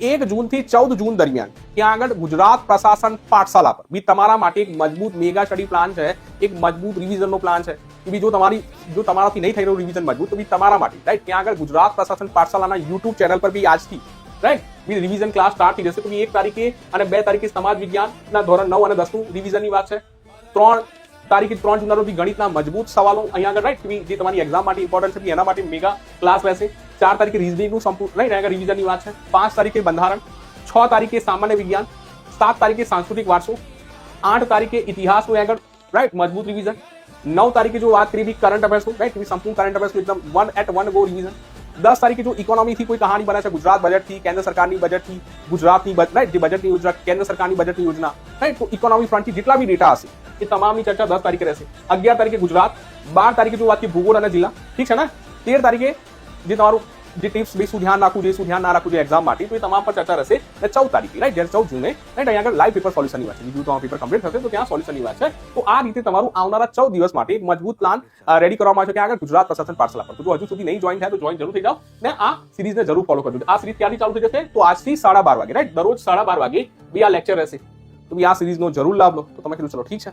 1 જૂનથી 14 જૂન દરમિયાન ત્યાં આગળ ગુજરાત પ્રશાસન પાઠશાલા પર બી તમારા માટે એક મજબૂત મેગા સ્ટડી પ્લાન છે, એક મજબૂત રિવિઝનનો પ્લાન છે કે બી જો તમારાથી નહીં થઈ રહ્યું રિવિઝન મજબૂત તો બી તમારા માટે રાઈટ ત્યાં આગળ ગુજરાત પ્રશાસન પાઠશાલાના યુટ્યુબ ચેનલ પર બી આજથી રાઈટ બી રિવિઝન ક્લાસ સ્ટાર્ટ થઈ જશે. તો 1 તારીખે અને 2 તારીખે સમાજ વિજ્ઞાનના ધોરણ 9 અને 10 નું રિવિઝનની વાત છે. 3 તારીખે 3 જૂનના રોજ ગણિતના મજબૂત સવાલો અહીંયા આગળ રાઈટ જે તમારી એક્ઝામ માટે ઇમ્પોર્ટન્ટ છે એના માટે મેગા ક્લાસ રહેશે. 4 તારીખે રીઝનિંગનું સંપૂર્ણ રાઈટ અહીંયા રિવિઝનની વાત છે. 5 તારીખે બંધારણ, 6 તારીખે સામાન્ય વિજ્ઞાન, 7 તારીખે સાંસ્કૃતિક વારસો, 8 તારીખે ઇતિહાસનું આગળ રાઈટ મજબૂત રિવિઝન, 9 તારીખે જો વાત કરી કરંટ અફેર્સનું રાઈટ સંપૂર્ણ કરંટ અફેર્સનું એકદમ 1 at 1 ગો રિવિઝન. 10 તારીખે જો ઇકોનોમીથી કોઈ કહાની બને છે ગુજરાત બજેટથી, કેન્દ્ર સરકારની બજેટથી, ગુજરાતની રાઈટ જે બજેટની યોજના, કેન્દ્ર સરકારની બજેટની યોજના રાઈટ તો ઇકોનોમી ફ્રન્ટથી જેટલા બી ડેટા હશે એ તમામની ચર્ચા 10 તારીખે રહેશે. 11 તારીખે ગુજરાત, 12 તારીખે જો વાત की ભૂગોળ અને જિલ્લા ઠીક છે ને. 13 તારીખે જે તમારું જે ટિપ્સ બે શું ધ્યાન રાખવું જોઈએ, શું ધ્યાન ના રાખવું જોઈએ એક્ઝામ માટે તો એ તમામ પર ચર્ચા રહેશે. અને 14 તારીખે રાઈટ જ્યારે 14 જૂને રાઈટ અહીંયા આગળ લાઈવ પેપર સોલ્યુશનની વાત છે. બીજું તમારું પેપર કમ્પ્લીટ થશે તો ત્યાં સોલ્યુશનની વાત છે. તો આ રીતે તમારું આવનારા 14 દિવસ માટે એક મજબૂત પ્લાન રેડી કરવામાં આવશે ત્યાં આગળ ગુજરાત પ્રશાસન પાઠશાલા પર. તો જો હજુ સુધી નહીં જોઈન થાય તો જોઈન જરૂર થઈ જાઓ ને આ સિરીઝને જરૂર ફોલો કરજો. આ સિરીઝ ક્યાંથી ચાલુ થઈ જશે તો આજથી 12:30 વાગે રાઈટ દરરોજ 12:30 વાગે બી આ લેક્ચર રહેશે. તો બી આ સિરીઝનો જરૂર લાભ લો. તો તમે કીધું ચલો ઠીક છે.